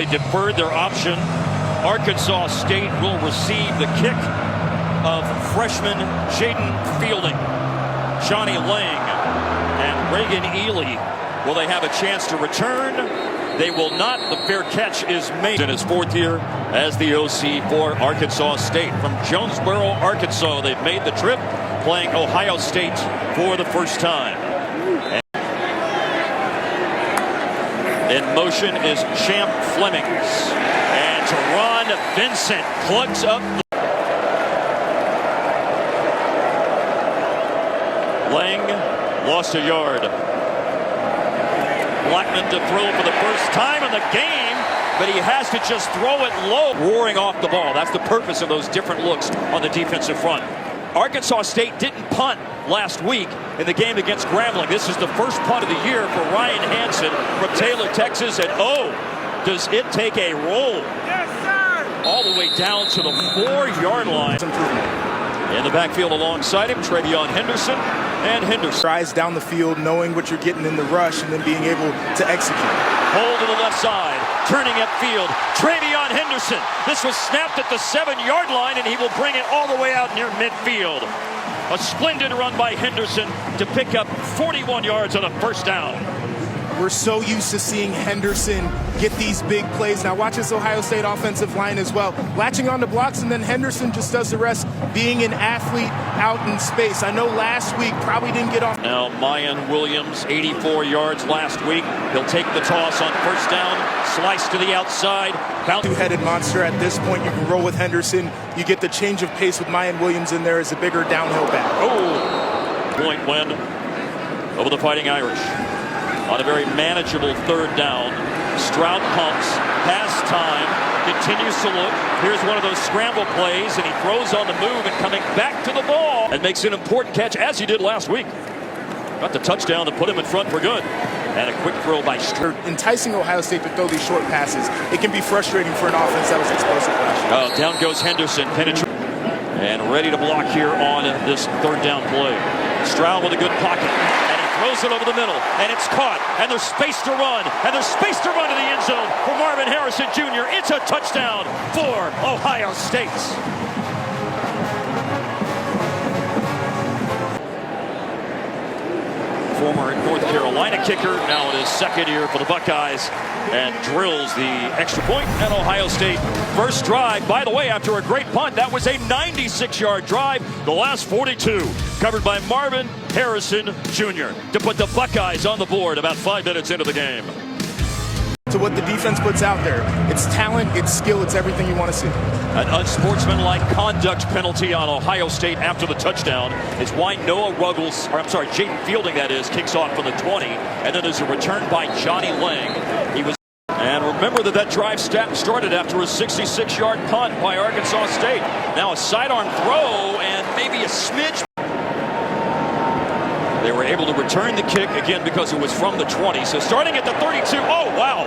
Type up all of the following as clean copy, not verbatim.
They deferred their option. Arkansas State will receive the kick of freshman Jaden Fielding, Johnny Lang, and Reagan Ely. Will they have a chance to return? They will not. The fair catch is made in his fourth year as the OC for Arkansas State. From Jonesboro, Arkansas, they've made the trip, playing Ohio State for the first time. In motion is Champ Flemings. And Teron Vincent plugs up. Lang lost a yard. Blackman to throw for the first time in the game, but he has to just throw it low. Roaring off the ball. That's the purpose of those different looks on the defensive front. Arkansas State didn't punt last week in the game against Grambling. This is the first punt of the year for Ryan Hansen from Taylor, Texas. And oh, does it take a roll? Yes, sir! All the way down to the 4-yard line. In the backfield alongside him, Travion Henderson. And Henderson tries down the field, knowing what you're getting in the rush, and then being able to execute. Hold to the left side, turning upfield. Travion Henderson. This was snapped at the 7-yard line, and he will bring it all the way out near midfield. A splendid run by Henderson to pick up 41 yards on a first down. We're so used to seeing Henderson get these big plays. Now watch this Ohio State offensive line as well. Latching on to blocks, and then Henderson just does the rest, being an athlete out in space. I know last week probably didn't get off. Now Mayan Williams, 84 yards last week. He'll take the toss on first down. Slice to the outside. Two-headed monster at this point. You can roll with Henderson. You get the change of pace with Mayan Williams in there as a bigger downhill back. Oh! Point win over the Fighting Irish. On a very manageable third down, Stroud pumps, pass time, continues to look. Here's one of those scramble plays, and he throws on the move and coming back to the ball. And makes an important catch, as he did last week. Got the touchdown to put him in front for good. And a quick throw by Stroud. Enticing Ohio State to throw these short passes. It can be frustrating for an offense that was explosive last year. Down goes Henderson, penetrating. And ready to block here on this third down play. Stroud with a good pocket. Throws it over the middle, and it's caught, and there's space to run, and there's space to run to the end zone for Marvin Harrison Jr. It's a touchdown for Ohio State. Former North Carolina kicker, now in his second year for the Buckeyes, and drills the extra point. And Ohio State first drive, by the way, after a great punt, that was a 96-yard drive. The last 42 covered by Marvin Harrison Jr. to put the Buckeyes on the board about 5 minutes into the game. To what the defense puts out there. It's talent, it's skill, it's everything you want to see. An unsportsmanlike conduct penalty on Ohio State after the touchdown is why Noah Ruggles, or I'm sorry, Jaden Fielding that is, kicks off from the 20. And then there's a return by Johnny Lang. And remember that drive started after a 66-yard punt by Arkansas State. Now a sidearm throw and maybe a smidge. They were able to return the kick again because it was from the 20. So starting at the 32. Oh, wow.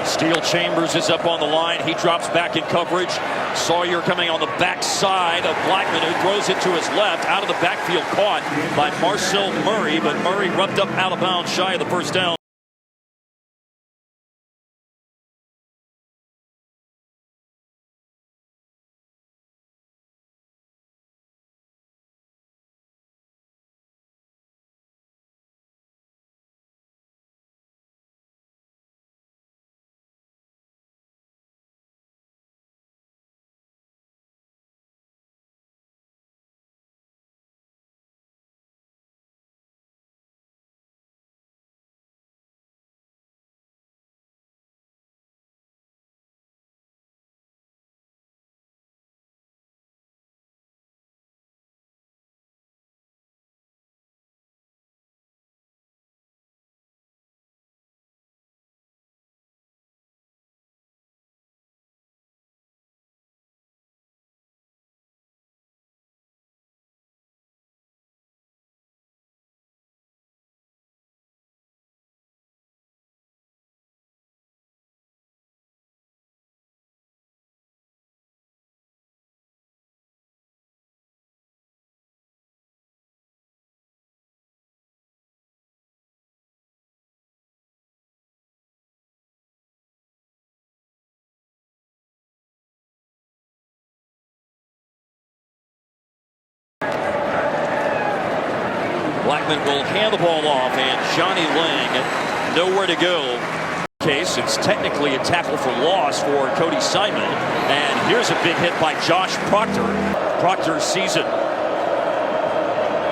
Steele Chambers is up on the line. He drops back in coverage. Sawyer coming on the backside of Blackman, who throws it to his left. Out of the backfield, caught by Marcel Murray. But Murray rubbed up out of bounds shy of the first down. Blackman will hand the ball off, and Johnny Lang nowhere to go. Case, it's technically a tackle for loss for Cody Simon, and here's a big hit by Josh Proctor. Proctor sees it.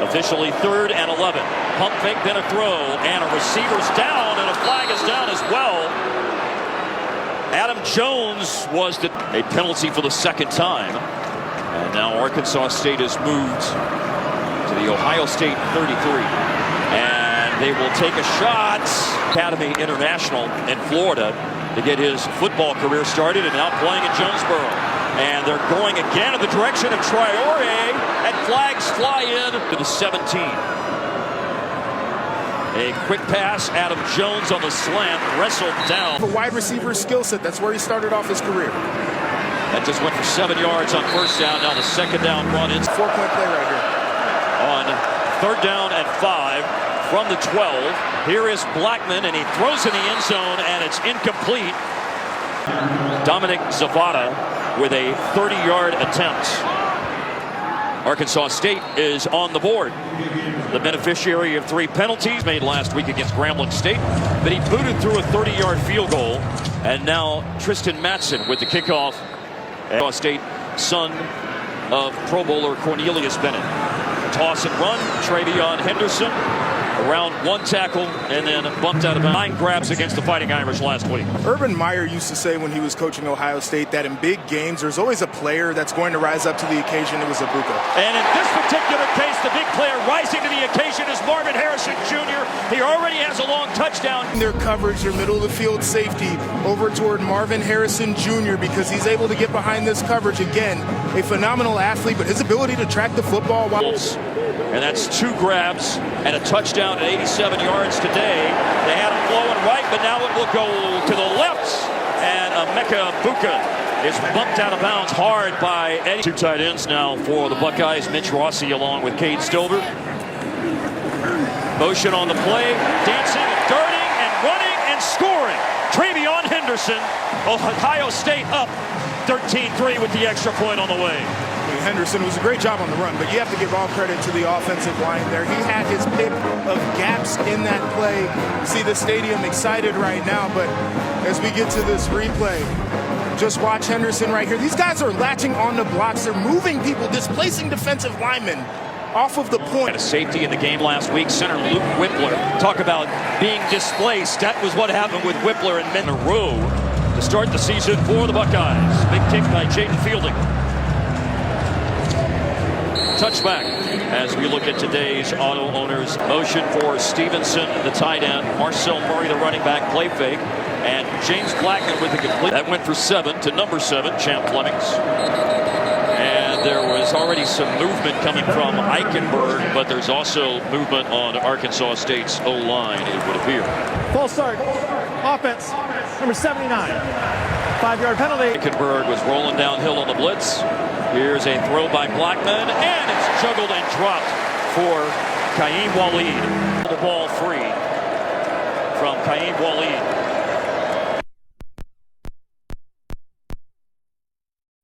Officially 3rd and 11. Pump fake, then a throw, and a receiver's down, and a flag is down as well. Adam Jones was a penalty for the 2nd time. And now Arkansas State has moved to the Ohio State 33. And they will take a shot. Academy International in Florida to get his football career started, and now playing in Jonesboro. And they're going again in the direction of Traore, and flags fly in to the 17. A quick pass, Adam Jones on the slant, wrestled down. A wide receiver skill set, that's where he started off his career. That just went for 7 yards on 1st down. Now the 2nd down run in. 4-point play right here. On 3rd down and 5 from the 12. Here is Blackman, and he throws in the end zone, and it's incomplete. Dominic Zavada with a 30-yard attempt. Arkansas State is on the board. The beneficiary of 3 penalties made last week against Grambling State, but he booted through a 30-yard field goal. And now Tristan Matson with the kickoff. Arkansas State, son of Pro Bowler Cornelius Bennett. Toss and run, Travion Henderson. Around 1 tackle and then bumped out of bounds. 9 grabs against the Fighting Irish last week. Urban Meyer used to say when he was coaching Ohio State that in big games there's always a player that's going to rise up to the occasion. It was Ibuka. And in this particular case, the big player rising to the occasion is Marvin Harrison Jr. He already has a long touchdown. In their coverage, their middle of the field safety over toward Marvin Harrison Jr. because he's able to get behind this coverage. Again, a phenomenal athlete, but his ability to track the football while... And that's 2 grabs and a touchdown at 87 yards today. They had him flowing right, but now it will go to the left. And Emeka Buka is bumped out of bounds hard by Eddie. 2 tight ends now for the Buckeyes. Mitch Rossi along with Cade Stover. Motion on the play, dancing, darting, and running, and scoring. Travion Henderson, Ohio State up 13-3 with the extra point on the way. Henderson was a great job on the run, but you have to give all credit to the offensive line there. He had his pick of gaps in that play. See the stadium excited right now, but as we get to this replay, just watch Henderson right here. These guys are latching on the blocks. They're moving people, displacing defensive linemen off of the point. Had a safety in the game last week, center Luke Whippler. Talk about being displaced. That was what happened with Whippler and men in a row to start the season for the Buckeyes. Big kick by Jaden Fielding. Touchback as we look at today's auto owners. Motion for Stevenson, the tight end. Marcel Murray, the running back, play fake. And James Blackman with the complete. That went for 7 to number 7, Champ Flemings. And there was already some movement coming from Eichenberg, but there's also movement on Arkansas State's O-line, it would appear. Full start. Offense, number 79. 5-yard penalty. Eichenberg was rolling downhill on the blitz. Here's a throw by Blackman, and it's juggled and dropped for Kaim Waleed. The ball free from Kaim Waleed.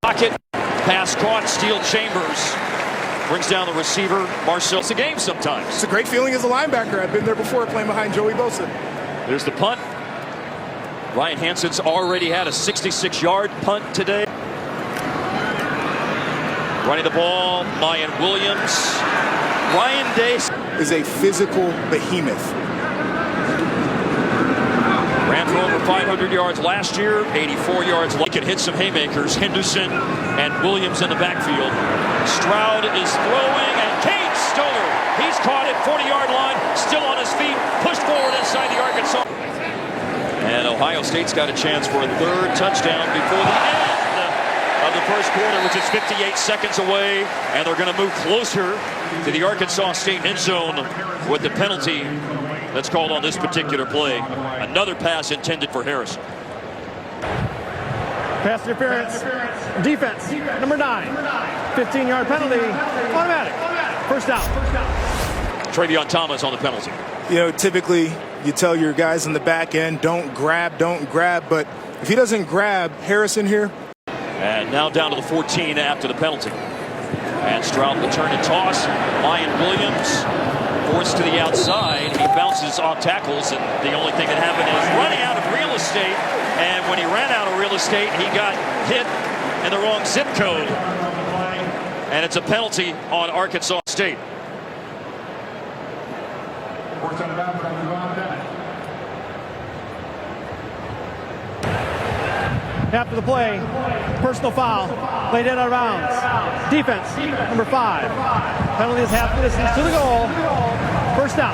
Pocket, pass caught, Steel Chambers brings down the receiver. Marcel. It's a game sometimes. It's a great feeling as a linebacker. I've been there before playing behind Joey Bosa. There's the punt. Ryan Hansen's already had a 66-yard punt today. Running the ball, Mayan Williams. Ryan Day is a physical behemoth. Ran for over 500 yards last year, 84 yards. He can hit some haymakers. Henderson and Williams in the backfield. Stroud is throwing, and Cade Stover. He's caught at 40-yard line, still on his feet, pushed forward inside the Arkansas. And Ohio State's got a chance for a 3rd touchdown before the end of the first quarter, which is 58 seconds away, and they're going to move closer to the Arkansas State end zone with the penalty that's called on this particular play. Another pass intended for Harrison. Pass interference. Defense, number 9. 15-yard penalty. Automatic. 1st down. Travion Thomas on the penalty. You know, typically you tell your guys in the back end, don't grab, but if he doesn't grab Harrison here. And now down to the 14 after the penalty. And Stroud will turn and toss. Mayan Williams Forced to the outside. He bounces off tackles, and the only thing that happened is running out of real estate. And when he ran out of real estate, he got hit in the wrong zip code. And it's a penalty on Arkansas State. After the play, personal foul, laid in out of bounds. Defense, number 5. Penalty is half the distance to the goal. First down.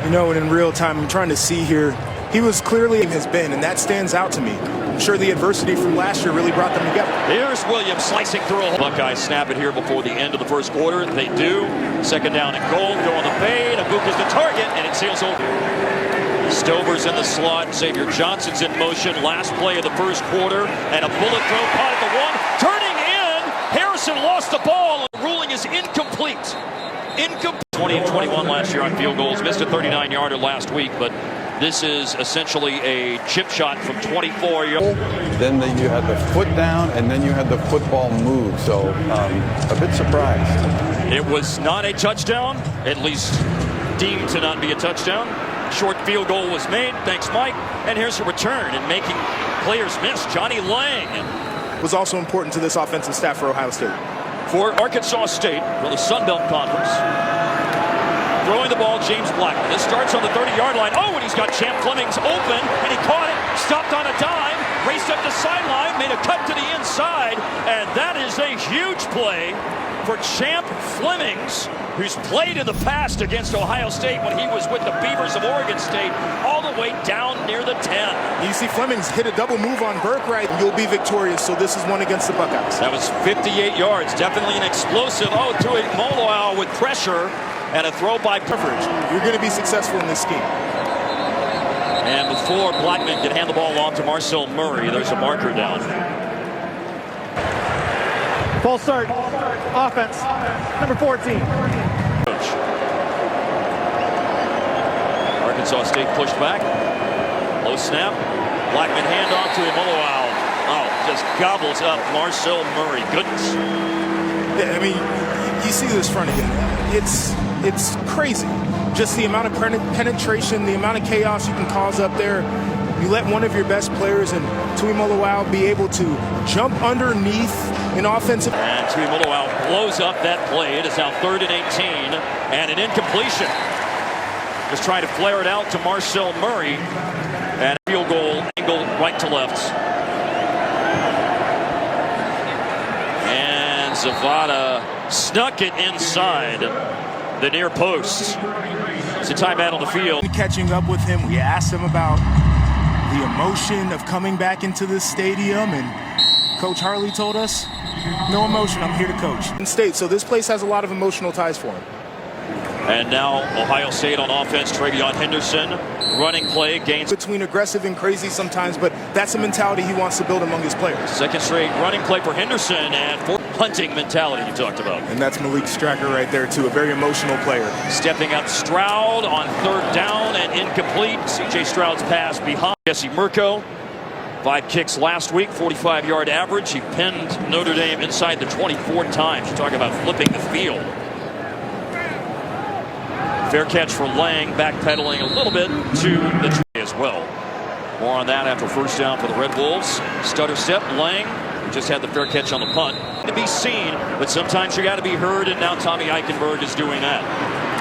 You know, and in real time, I'm trying to see here. He was clearly has been, and that stands out to me. I'm sure the adversity from last year really brought them together. Here's Williams slicing through a Buckeyes snap it here before the end of the first quarter. They do. Second down and goal. Go on the fade. Abuka's the target, and it sails over. Stover's in the slot. Xavier Johnson's in motion. Last play of the first quarter, and a bullet throw caught at the 1. Turning in. Harrison lost the ball. The ruling is incomplete. 20 and 21 last year on field goals. Missed a 39-yarder last week, but this is essentially a chip shot from 24 yards. Then you had the foot down, and then you had the football move. So a bit surprised. It was not a touchdown, at least deemed to not be a touchdown. Short field goal was made. Thanks, Mike. And here's a return and making players miss. Johnny Lang Was also important to this offensive staff for Ohio State. For Arkansas State, for the Sun Belt Conference. Throwing the ball, James Blackman. This starts on the 30-yard line. Oh, and he's got Champ Flemings open, and he caught it, stopped on a dime, raced up the sideline, made a cut to the inside, and that is a huge play for Champ Flemings, who's played in the past against Ohio State when he was with the Beavers of Oregon State, all the way down near the 10. You see Flemings hit a double move on Burkright. You'll be victorious, so this is one against the Buckeyes. That was 58 yards, definitely an explosive. Oh, to a Moloau with pressure. And a throw by coverage. You're going to be successful in this scheme. And before Blackman can hand the ball off to Marcel Murray, there's a marker down. Full start. Offense. Number 14. Arkansas State pushed back. Low snap. Blackman handoff to Moloau. Oh, just gobbles up Marcel Murray. Goodness. Yeah, I mean, you see this front again. It's crazy. Just the amount of penetration, the amount of chaos you can cause up there. You let one of your best players and Tui Moloau be able to jump underneath an offensive. And Tui Moloau blows up that play. It is now 3rd and 18 and an incompletion. Just trying to flare it out to Marcel Murray. And a field goal angle right to left. And Zavada snuck it inside the near post. It's a timeout on the field. Catching up with him, we asked him about the emotion of coming back into this stadium, and Coach Harley told us, no emotion, I'm here to coach. State, so this place has a lot of emotional ties for him. And now Ohio State on offense, Travion Henderson, running play, gains. Between aggressive and crazy sometimes, but that's a mentality he wants to build among his players. Second straight running play for Henderson, and for hunting mentality you talked about. And that's Malik Stracker right there too, a very emotional player. Stepping up Stroud on 3rd down and incomplete. C.J. Stroud's pass behind Jesse Mirko. 5 kicks last week, 45-yard average. He pinned Notre Dame inside the 24 times. You're talking about flipping the field. Fair catch for Lang, backpedaling a little bit to the tree as well. More on that after first down for the Red Wolves. Stutter step, Lang, who just had the fair catch on the punt. To be seen, but sometimes you got to be heard, and now Tommy Eichenberg is doing that.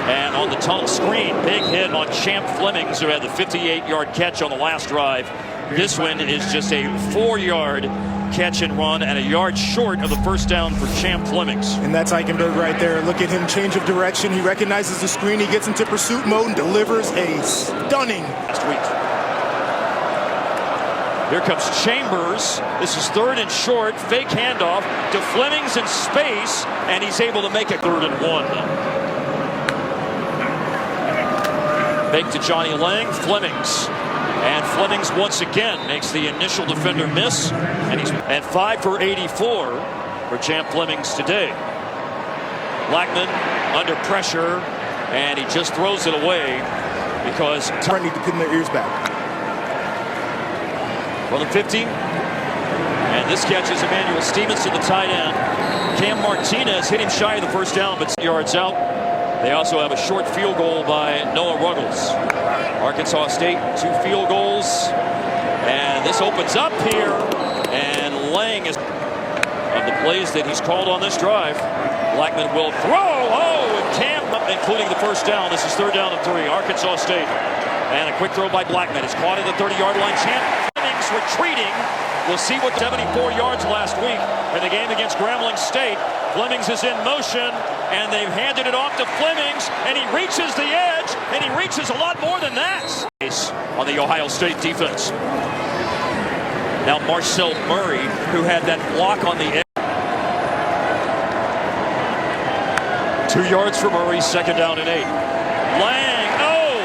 And on the tunnel screen, big hit on Champ Flemings, who had the 58-yard catch on the last drive. This one is just a 4-yard catch and run and a yard short of the first down for Champ Flemings. And that's Eichenberg right there. Look at him, change of direction. He recognizes the screen. He gets into pursuit mode and delivers a stunning. Last week. Here comes Chambers. This is 3rd and short. Fake handoff to Flemings in space, and he's able to make it 3rd and 1. Fake to Johnny Lang. Flemings. And Flemings once again makes the initial defender miss. And he's at 5 for 84 for Champ Flemings today. Blackman under pressure, and he just throws it away because I need to pin their ears back. Well, the 50. And this catch is Emmanuel Stevenson, the tight end. Cam Martinez hit him shy of the first down, but yards out. They also have a short field goal by Noah Ruggles. Arkansas State, 2 field goals. And this opens up here. And Lang is of the plays that he's called on this drive. Blackman will throw. Oh, and Camp, including the first down. This is 3rd down and 3. Arkansas State. And a quick throw by Blackman. It's caught at the 30-yard line. Fleming's retreating. We'll see what 74 yards last week in the game against Grambling State. Flemings is in motion, and they've handed it off to Flemings, and he reaches the edge, and he reaches a lot more than that. On the Ohio State defense. Now Marcel Murray, who had that block on the edge. 2 yards for Murray, 2nd down and 8. Lang, oh!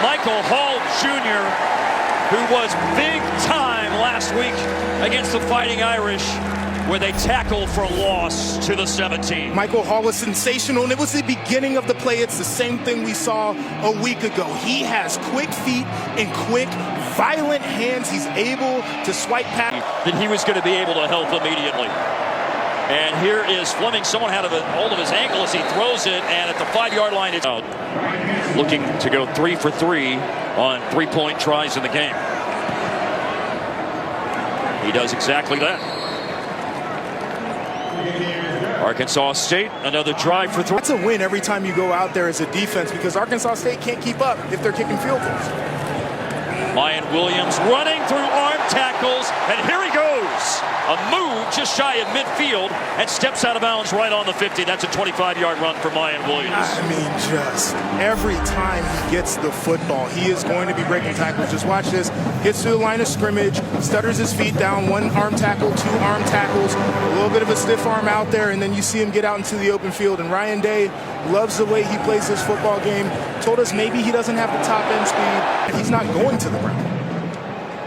Michael Hall Jr., who was big time last week against the Fighting Irish, where they tackled for loss to the 17. Michael Hall was sensational, and it was the beginning of the play. It's the same thing we saw a week ago. He has quick feet and quick, violent hands. He's able to swipe past. Then he was going to be able to help immediately. And here is Fleming. Someone had a hold of his ankle as he throws it, and at the 5-yard line, it's out. Looking to go 3 for 3 on 3-point tries in the game. He does exactly that. Arkansas State, another drive for 3. That's a win every time you go out there as a defense, because Arkansas State can't keep up if they're kicking field goals. Mayan Williams running through arm tackles, and here he goes. A move just shy of midfield and steps out of bounds right on the 50. That's a 25-yard run for Mayan Williams. I mean, just every time he gets the football, he is going to be breaking tackles. Just watch this. Gets to the line of scrimmage, stutters his feet down, 1 arm tackle, 2 arm tackles, a little bit of a stiff arm out there, and then you see him get out into the open field. And Ryan Day loves the way he plays this football game. Told us maybe he doesn't have the top end speed, and he's not going to the ground.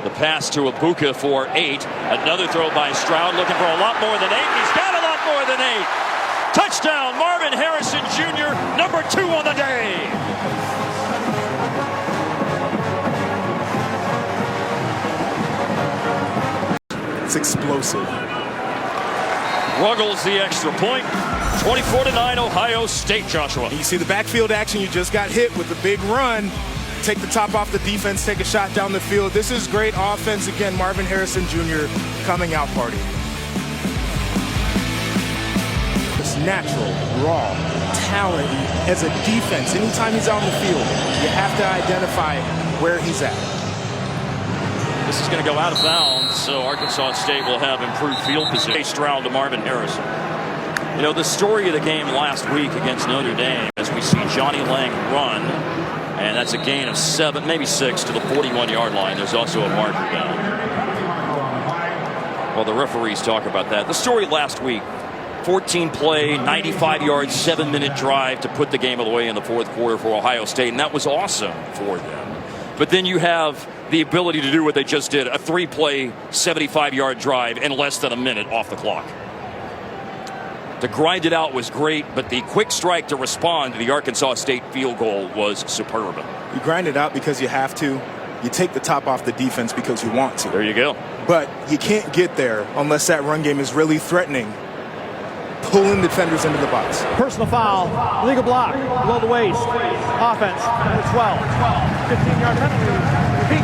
The pass to Ibuka for 8. Another throw by Stroud, looking for a lot more than 8. He's got a lot more than 8. Touchdown, Marvin Harrison Jr., number 2 on the day. It's explosive. Ruggles the extra point. 24-9 Ohio State, Joshua. And you see the backfield action. You just got hit with the big run. Take the top off the defense, take a shot down the field. This is great offense. Again, Marvin Harrison Jr. coming out party. It's natural, raw talent as a defense. Anytime he's out on the field, you have to identify where he's at. This is going to go out of bounds, so Arkansas State will have improved field position. Stroud to Marvin Harrison. You know, the story of the game last week against Notre Dame, as we see Johnny Lang run, and that's a gain of 7, maybe 6 to the 41-yard line. There's also a marker down. Well, the referees talk about that. The story last week, 14-play, 95-yard, 7-minute drive to put the game away in the 4th quarter for Ohio State, and that was awesome for them. But then you have the ability to do what they just did, a 3-play, 75-yard drive in less than a minute off the clock. To grind it out was great, but the quick strike to respond to the Arkansas State field goal was superb. You grind it out because you have to. You take the top off the defense because you want to. There you go. But you can't get there unless that run game is really threatening, pulling defenders into the box. Personal foul, legal block, below the waist, offense, number 12, 15-yard penalty, repeat.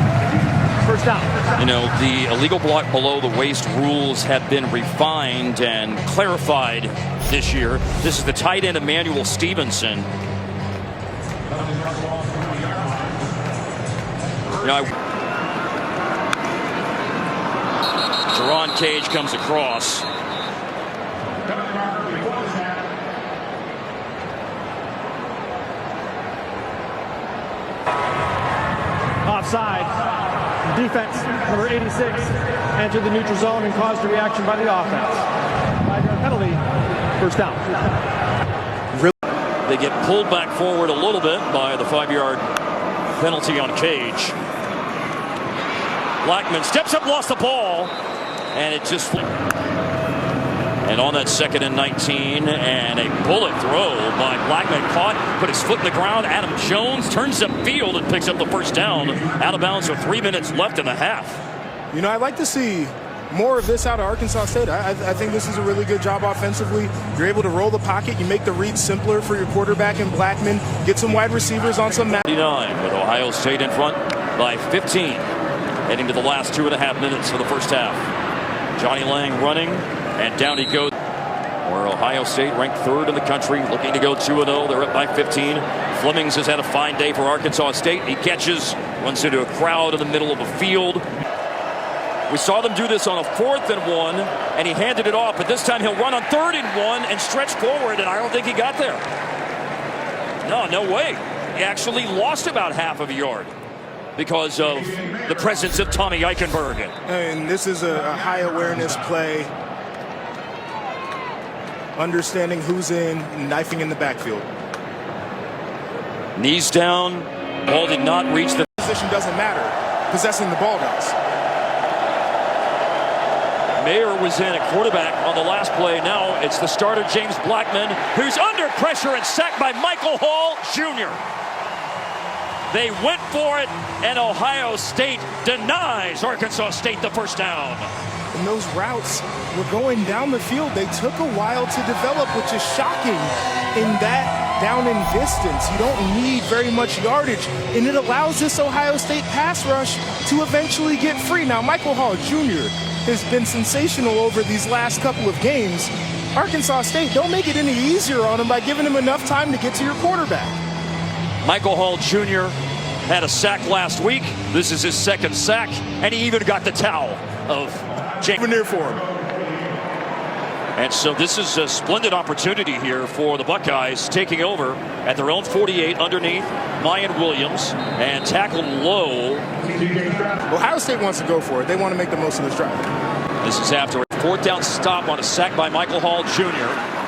First down. You know, the illegal block below the waist rules have been refined and clarified this year. This is the tight end Emmanuel Stevenson. You know, Jerron Cage comes across. Offside. Defense, number 86, entered the neutral zone and caused a reaction by the offense. 5-yard penalty, first down. They get pulled back forward a little bit by the 5-yard penalty on Cage. Blackman steps up, lost the ball, and it just flipped. And on that 2nd and 19, and a bullet throw by Blackman, caught, put his foot in the ground. Adam Jones turns upfield and picks up the first down. Out of bounds with 3 minutes left in the half. You know, I'd like to see more of this out of Arkansas State. I think this is a really good job offensively. You're able to roll the pocket. You make the read simpler for your quarterback and Blackman. Get some wide receivers on some. 39 with Ohio State in front by 15. Heading to the last 2.5 minutes of the first half. Johnny Lang running, and down he goes. Where Ohio State ranked 3rd in the country, looking to go 2-0. They're up by 15. Flemings has had a fine day for Arkansas State. He catches, runs into a crowd in the middle of a field. We saw them do this on a 4th and 1, and he handed it off. But this time he'll run on 3rd and 1 and stretch forward, and I don't think he got there. No way. He actually lost about half of a yard because of the presence of Tommy Eichenberg. And this is a high awareness play. Understanding who's in, knifing in the backfield. Knees down. Ball did not reach the position. Doesn't matter. Possessing the ball does. Mayer was in at quarterback on the last play. Now it's the starter, James Blackman, who's under pressure and sacked by Michael Hall Jr. They went for it, and Ohio State denies Arkansas State the first down. And those routes were going down the field. They took a while to develop, which is shocking in that down in distance. You don't need very much yardage, and it allows this Ohio State pass rush to eventually get free. Now, Michael Hall Jr. has been sensational over these last couple of games. Arkansas State, don't make it any easier on him by giving him enough time to get to your quarterback. Michael Hall Jr. had a sack last week. This is his 2nd sack, and he even got the towel of James for him. And so this is a splendid opportunity here for the Buckeyes, taking over at their own 48 underneath Mayan Williams and tackled low. Ohio State wants to go for it. They want to make the most of this drive. This is after a 4th down stop on a sack by Michael Hall Jr.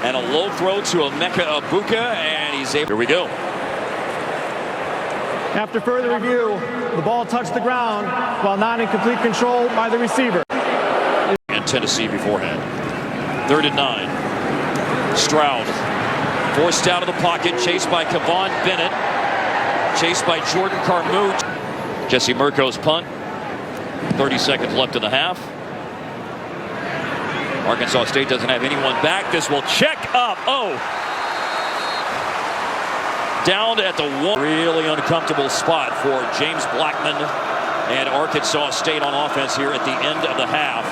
and a low throw to Emeka Egbuka, and he's able. Here we go. After further review, the ball touched the ground while not in complete control by the receiver. And Tennessee beforehand. 3rd and 9. Stroud forced out of the pocket, chased by Kavon Bennett, chased by Jordan Carmouche. Jesse Murko's punt. 30 seconds left in the half. Arkansas State doesn't have anyone back. This will check up. Down at the 1. Really uncomfortable spot for James Blackman and Arkansas State on offense here at the end of the half.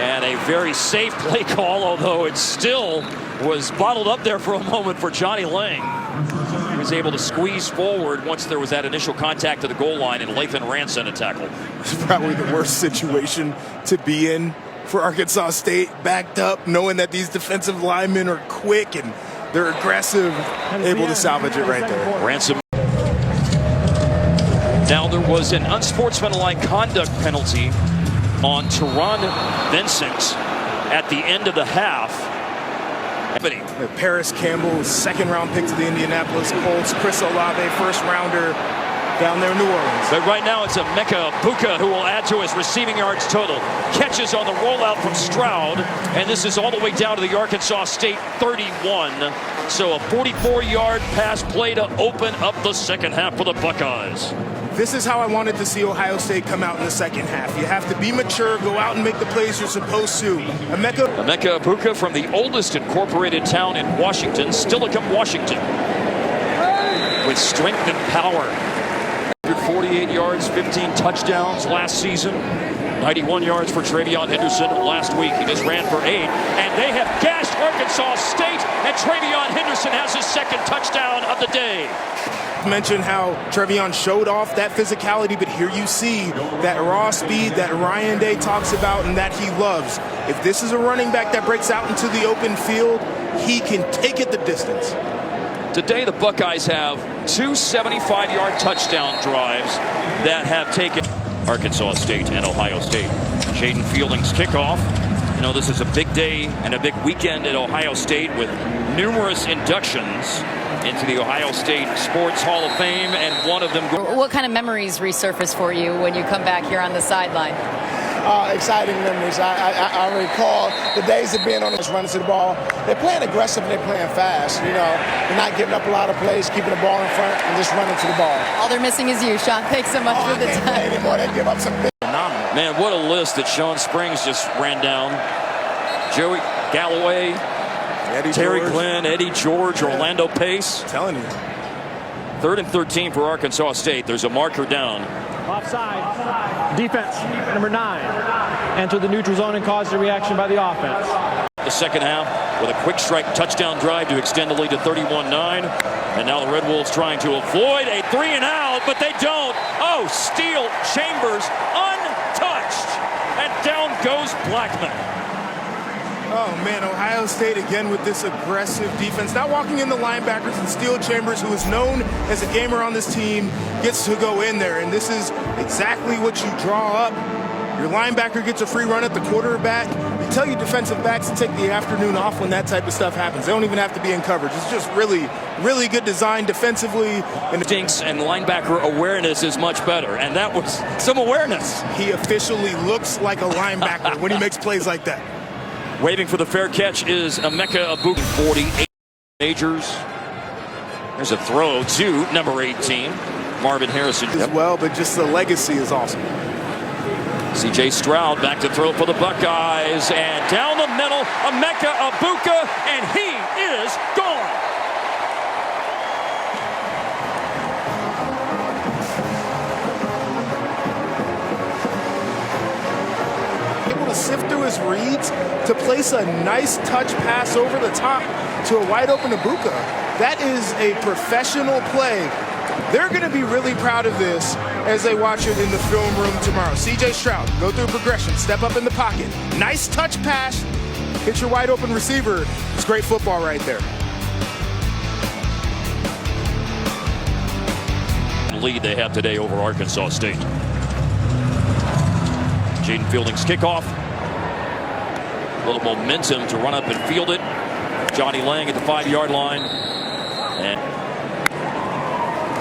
And a very safe play call, although it still was bottled up there for a moment for Johnny Lang. He was able to squeeze forward once there was that initial contact to the goal line, and Lathan Ranson a tackle. It's probably the worst situation to be in for Arkansas State, backed up, knowing that these defensive linemen are quick and they're aggressive, able to salvage it right there. Ransom. Now there was an unsportsmanlike conduct penalty on Teron Vincent at the end of the half. Paris Campbell, 2nd round pick to the Indianapolis Colts. Chris Olave, 1st rounder down there in New Orleans. But right now it's Emeka Egbuka who will add to his receiving yards total. Catches on the rollout from Stroud, and this is all the way down to the Arkansas State 31. So a 44-yard pass play to open up the second half for the Buckeyes. This is how I wanted to see Ohio State come out in the second half. You have to be mature, go out and make the plays you're supposed to. Emeka Egbuka from the oldest incorporated town in Washington, Steilacoom, Washington, with strength and power. 48 yards, 15 touchdowns last season. 91 yards for Travion Henderson last week. He just ran for 8. And they have gashed Arkansas State, and Travion Henderson has his 2nd touchdown of the day. Mentioned how Travion showed off that physicality, but here you see that raw speed that Ryan Day talks about and that he loves. If this is a running back that breaks out into the open field, he can take it the distance. Today the Buckeyes have 2 75-yard touchdown drives that have taken Arkansas State and Ohio State. Jaden Fielding's kickoff. You know, this is a big day and a big weekend at Ohio State with numerous inductions into the Ohio State Sports Hall of Fame, and one of them. What kind of memories resurface for you when you come back here on the sideline? Exciting memories. I recall the days of being on this running to the ball. They're playing aggressive and they're playing fast. You know, they're not giving up a lot of plays, keeping the ball in front and just running to the ball. All they're missing is you, Sean. Thanks so much for the time. Anymore. They give up some big. Phenomenal. Man, what a list that Sean Springs just ran down. Joey Galloway, Terry Glenn, Eddie George, Orlando Pace. I'm telling you. 3rd and 13 for Arkansas State. There's a marker down. Offside. Defense, number 9. Enter the neutral zone and cause a reaction by the offense. The second half with a quick strike touchdown drive to extend the lead to 31-9. And now the Red Wolves trying to avoid a 3 and out, but they don't. Oh, Steele Chambers untouched. And down goes Blackman. Oh, man, Ohio State again with this aggressive defense. Not walking in the linebackers, and Steele Chambers, who is known as a gamer on this team, gets to go in there. And this is exactly what you draw up. Your linebacker gets a free run at the quarterback. They tell you defensive backs to take the afternoon off when that type of stuff happens. They don't even have to be in coverage. It's just really, really good design defensively. And Stinks and linebacker awareness is much better. And that was some awareness. He officially looks like a linebacker when he makes plays like that. Waving for the fair catch is Emeka Abuka. 48 majors. There's a throw to number 18, Marvin Harrison. As well, but just the legacy is awesome. C.J. Stroud back to throw for the Buckeyes. And down the middle, Emeka Abuka, and he is gone. Able to sift through his reads to place a nice touch pass over the top to a wide open Abuka. That is a professional play. They're going to be really proud of this as they watch it in the film room tomorrow. C.J. Stroud, go through progression, step up in the pocket. Nice touch pass, hit your wide open receiver. It's great football right there. Lead they have today over Arkansas State. Jaden Fielding's kickoff. A little momentum to run up and field it. Johnny Lang at the 5-yard line.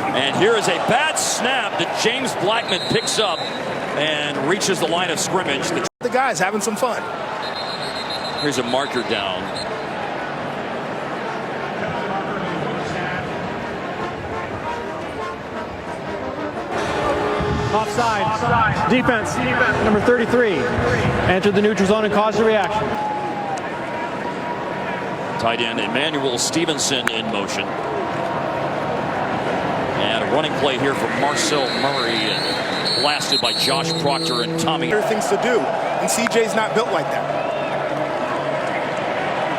And here is a bad snap that James Blackman picks up and reaches the line of scrimmage. The guys having some fun. Here's a marker down. Offside. Defense, number 33. Enter the neutral zone and cause a reaction. Tight end Emmanuel Stevenson in motion. And a running play here from Marcel Murray, and blasted by Josh Proctor and Tommy. There are things to do, and CJ's not built like that.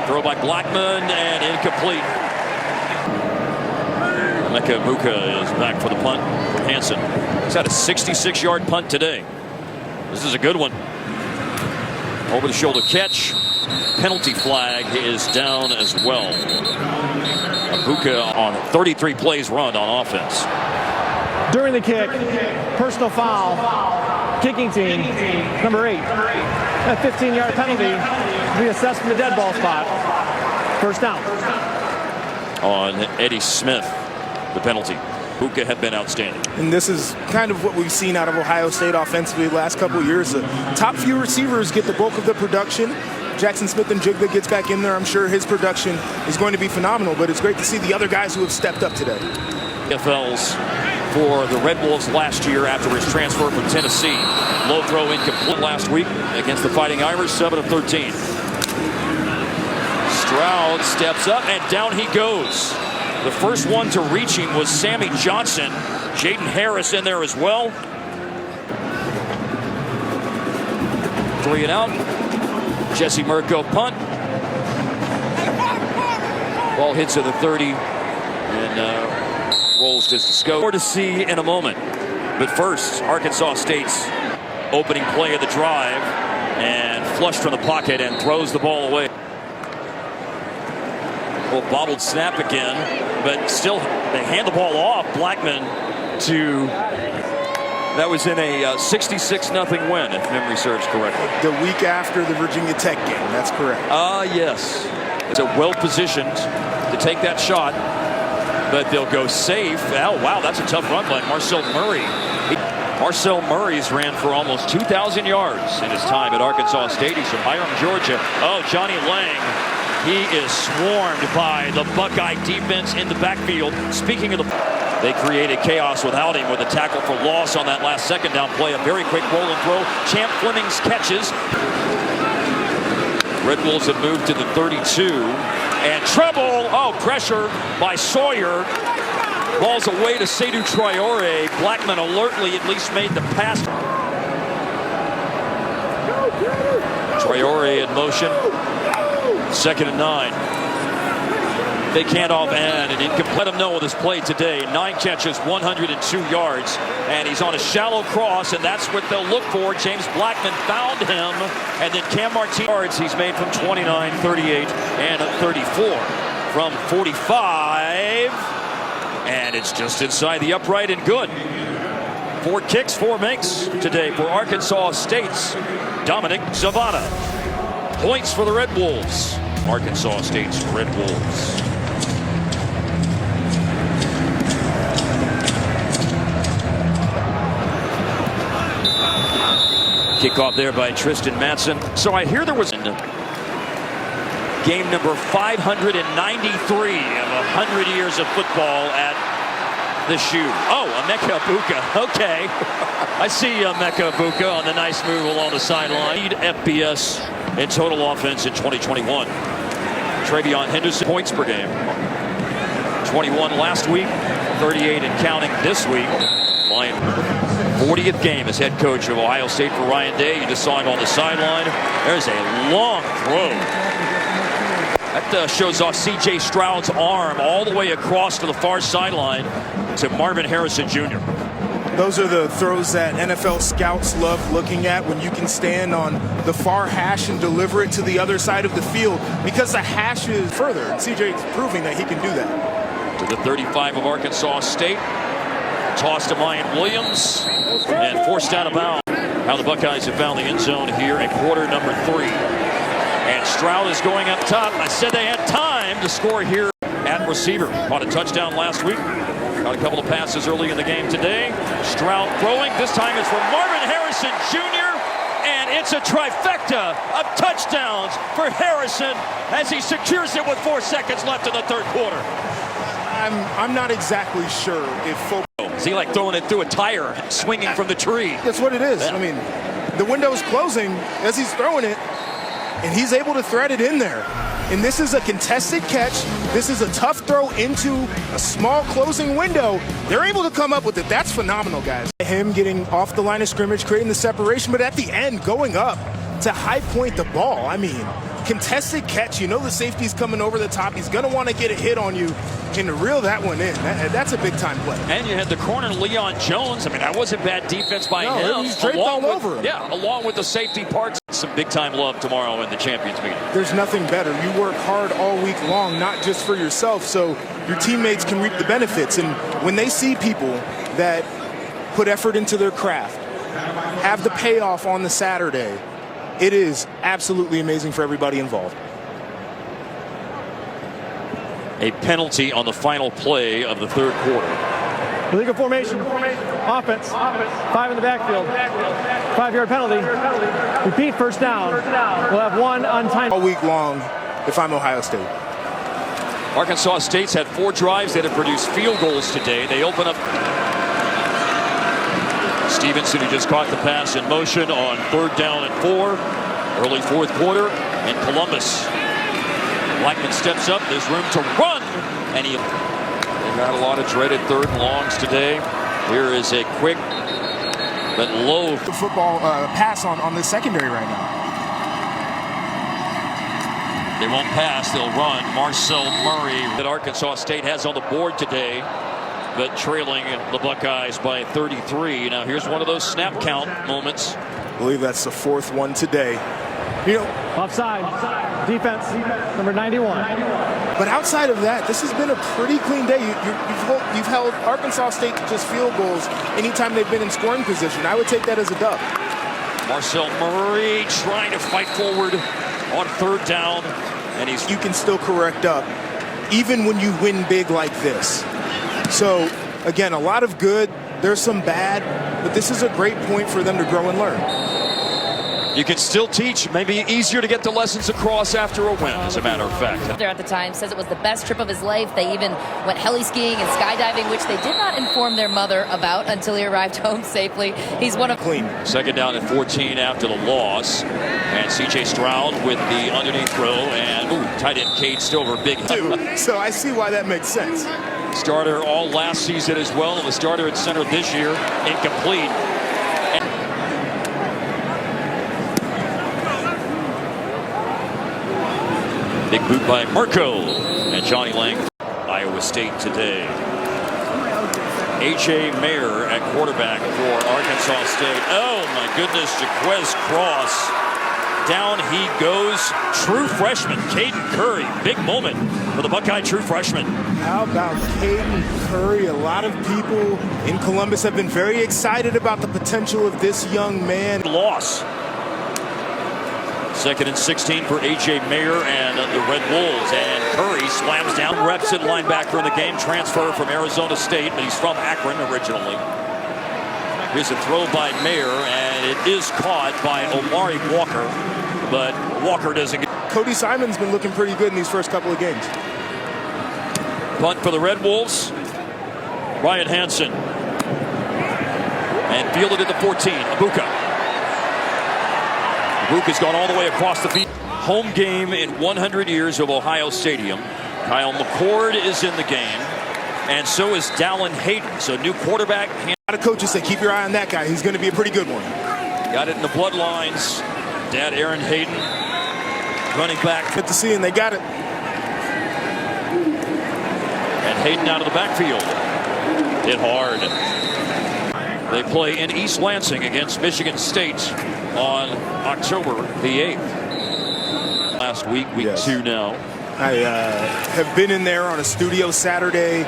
Throw by Blackman and incomplete. Emeka Abuka is back for the punt from Hansen. He's had a 66-yard punt today. This is a good one. Over the shoulder catch. Penalty flag is down as well. Abuka on 33 plays run on offense. During the kick, personal foul, kicking team, number 8. A 15-yard penalty to be assessed from the dead ball spot. First down. On Eddie Smith, the penalty. Abuka had been outstanding. And this is kind of what we've seen out of Ohio State offensively the last couple of years. The top few receivers get the bulk of the production. Jackson Smith and Jigba gets back in there. I'm sure his production is going to be phenomenal, but it's great to see the other guys who have stepped up today. FLs for the Red Wolves last year after his transfer from Tennessee. Low throw incomplete last week against the Fighting Irish, 7 of 13. Stroud steps up and down he goes. The first one to reach him was Sammy Johnson. Jaden Harris in there as well. 3 and out. Jesse Murko punt. Ball hits at the 30 and rolls just to scope. More to see in a moment. But first, Arkansas State's opening play of the drive, and flushed from the pocket and throws the ball away. Well, bobbled snap again, but still they hand the ball off. Blackman to, that was in a 66-0 win, if memory serves correctly. The week after the Virginia Tech game, that's correct. Yes. It's a well-positioned to take that shot, but they'll go safe. Oh, wow, that's a tough run by Marcel Murray. Marcel Murray's ran for almost 2,000 yards in his time at Arkansas State. He's from Hiram, Georgia. Oh, Johnny Lang. He is swarmed by the Buckeye defense in the backfield. Speaking of the They created chaos without him with a tackle for loss on that last second down play. A very quick roll and throw. Champ Fleming's catches. Red Wolves have moved to the 32. And trouble. Oh, pressure by Sawyer. Ball's away to Seydou Traoré. Blackman alertly at least made the pass. Traoré in motion. 2nd and 9. They can't off and an incomplete. Let him know with his play today. 9 catches, 102 yards. And he's on a shallow cross, and that's what they'll look for. James Blackman found him. And then Cam Martinez, he's made from 29, 38, and 34. From 45. And it's just inside the upright and good. 4 kicks, 4 makes today for Arkansas State's Dominic Zavada. Points for the Red Wolves. Arkansas State's Red Wolves. Kickoff there by Tristan Matson. So I hear there was game number 593 of 100 years of football at the shoe. Oh, Emeka Egbuka. Okay. I see Emeka Egbuka on the nice move along the sideline. Lead FBS in total offense in 2021. Travion Henderson points per game. 21 last week, 38 and counting this week. Lion 40th game as head coach of Ohio State for Ryan Day. You just saw him on the sideline. There's a long throw. That shows off C.J. Stroud's arm all the way across to the far sideline to Marvin Harrison Jr. Those are the throws that NFL scouts love looking at, when you can stand on the far hash and deliver it to the other side of the field, because the hash is further. And CJ is proving that he can do that. To the 35 of Arkansas State. Toss to Mayan Williams and forced out of bounds. How the Buckeyes have found the end zone here in quarter number 3. And Stroud is going up top. I said they had time to score here at receiver. Caught a touchdown last week. Got a couple of passes early in the game today. Stroud throwing. This time it's from Marvin Harrison Jr. And it's a trifecta of touchdowns for Harrison as he secures it with 4 seconds left in the 3rd quarter. I'm not exactly sure if is he like throwing it through a tire, swinging from the tree? That's what it is. Yeah. I mean, the window's closing as he's throwing it, and he's able to thread it in there. And this is a contested catch. This is a tough throw into a small closing window. They're able to come up with it. That's phenomenal, guys. Him getting off the line of scrimmage, creating the separation, but at the end, going up to high point the ball. I mean, contested catch. You know the safety's coming over the top. He's going to want to get a hit on you and to reel that one in. That's a big-time play. And you had the corner, Leon Jones. I mean, that wasn't bad defense by him. He's draped all over him. Yeah, along with the safety parts. Some big-time love tomorrow in the Champions meeting. There's nothing better. You work hard all week long, not just for yourself, so your teammates can reap the benefits. And when they see people that put effort into their craft, have the payoff on the Saturday, it is absolutely amazing for everybody involved. A penalty on the final play of the 3rd quarter. Illegal formation. Offense. 5 in the backfield. 5-yard penalty. Repeat, first down. We'll have 1 untimed. All week long if I'm Ohio State. Arkansas State's had 4 drives that have produced field goals today. They open up. Stevenson, who just caught the pass in motion on 3rd down and 4. Early 4th quarter. And Columbus. Blackman steps up. There's room to run. And they got a lot of dreaded 3rd and longs today. Here is a quick but low football pass on the secondary right now. They won't pass. They'll run. Marcel Murray that Arkansas State has on the board today, but trailing the Buckeyes by 33. Now here's one of those snap count moments. I believe that's the 4th one today. You know, offside. Defense, number 91. But outside of that, this has been a pretty clean day. You've held Arkansas State to just field goals anytime they've been in scoring position. I would take that as a dub. Marcel Murray trying to fight forward on 3rd down, and you can still correct up even when you win big like this. So again, a lot of good. There's some bad, but this is a great point for them to grow and learn. You can still teach. Maybe easier to get the lessons across after a win, as a matter of fact. There at the time says it was the best trip of his life. They even went heli skiing and skydiving, which they did not inform their mother about until he arrived home safely. He's one of Clean. Second down at 14 after the loss. And C.J. Stroud with the underneath throw. And tight end Cade Stover, big. So I see why that makes sense. Starter all last season as well. And the starter at center this year, incomplete. Big boot by Marco and Johnny Lang. Iowa State today. A.J. Mayer at quarterback for Arkansas State. Oh my goodness, Jaquez Cross. Down he goes. True freshman, Caden Curry. Big moment for the Buckeye true freshman. How about Caden Curry? A lot of people in Columbus have been very excited about the potential of this young man. Loss. Second and 16 for A.J. Mayer and the Red Wolves. And Curry slams down. Reps at linebacker in the game. Transfer from Arizona State, but he's from Akron originally. Here's a throw by Mayer, and it is caught by Omari Walker. But Walker doesn't get. Cody Simon's been looking pretty good in these first couple of games. Punt for the Red Wolves. Ryan Hansen. And fielded at the 14. Abuka. Abuka's gone all the way across the field. Home game in 100 years of Ohio Stadium. Kyle McCord is in the game. And so is Dallin Hayden. So new quarterback. A lot of coaches say keep your eye on that guy. He's going to be a pretty good one. Got it in the bloodlines. Dad Aaron Hayden. Running back. Good to see, and they got it. And Hayden out of the backfield. Hit hard. They play in East Lansing against Michigan State on October the 8th. Last week, week Yes. 2 now. I have been in there on a studio Saturday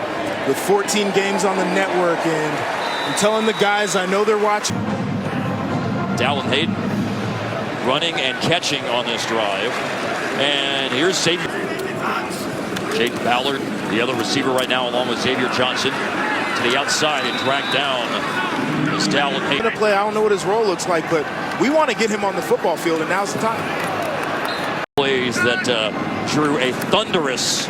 with 14 games on the network, and I'm telling the guys I know they're watching. Dallin Hayden running and catching on this drive. And here's Xavier. Jake Ballard, the other receiver right now, along with Xavier Johnson, to the outside and dragged down. Is Dallin Hayden. Play, I don't know what his role looks like, but we want to get him on the football field, and now's the time. Plays that drew a thunderous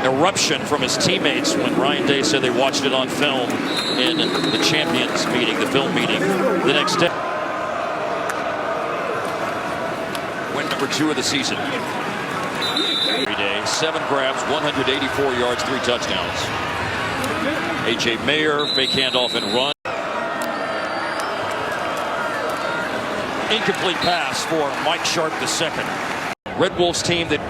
eruption from his teammates when Ryan Day said they watched it on film in the champions meeting, the film meeting the next day. Win number 2 of the season. Every day, 7 grabs, 184 yards, 3 touchdowns. A.J. Mayer, fake handoff and run. Incomplete pass for Mike Sharp II. Red Wolves team that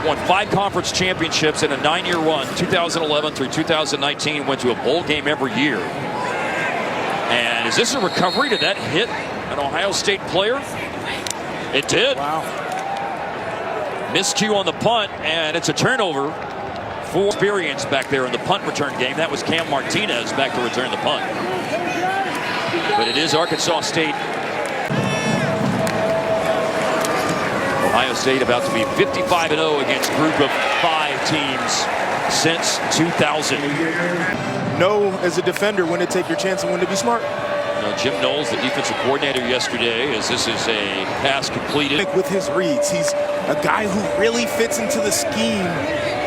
won 5 conference championships in a 9-year run, 2011 through 2019, went to a bowl game every year. And is this a recovery? Did that hit an Ohio State player? It did. Wow. Miscue on the punt, and it's a turnover for experience back there in the punt return game. That was Cam Martinez back to return the punt. But it is Arkansas State. Ohio State about to be 55-0 against a group of 5 teams since 2000. Know as a defender when to take your chance and when to be smart. Jim Knowles, the defensive coordinator yesterday, as this is a pass completed. With his reads, he's a guy who really fits into the scheme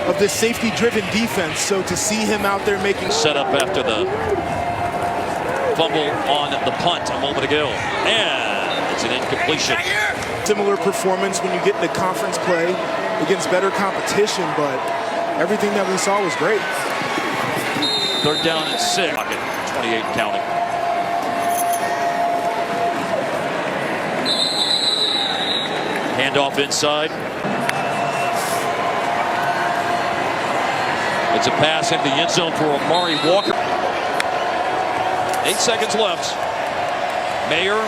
of this safety-driven defense. So to see him out there making set up after the fumble on the punt a moment ago, and it's an incompletion. Similar performance when you get into conference play against better competition, but everything that we saw was great. 3rd down and 6. 28 counting. Handoff inside. It's a pass into the end zone for Omari Walker. 8 seconds left. Mayer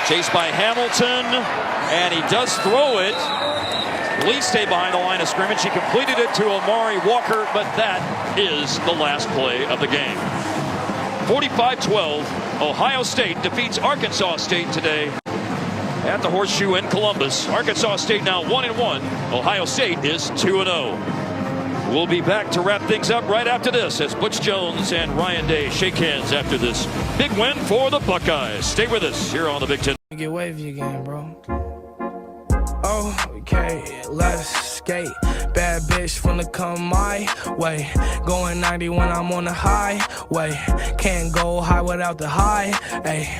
chased by Hamilton, and he does throw it. Lee stayed behind the line of scrimmage. He completed it to Omari Walker, but that is the last play of the game. 45-12, Ohio State defeats Arkansas State today at the Horseshoe in Columbus. Arkansas State now 1-1. Ohio State is 2-0. We'll be back to wrap things up right after this as Butch Jones and Ryan Day shake hands after this big win for the Buckeyes. Stay with us here on the Big Ten. Get wavy again, bro. Okay, let's skate. Bad bitch finna come my way. Going 90 when I'm on the highway. Can't go high without the high. Ay.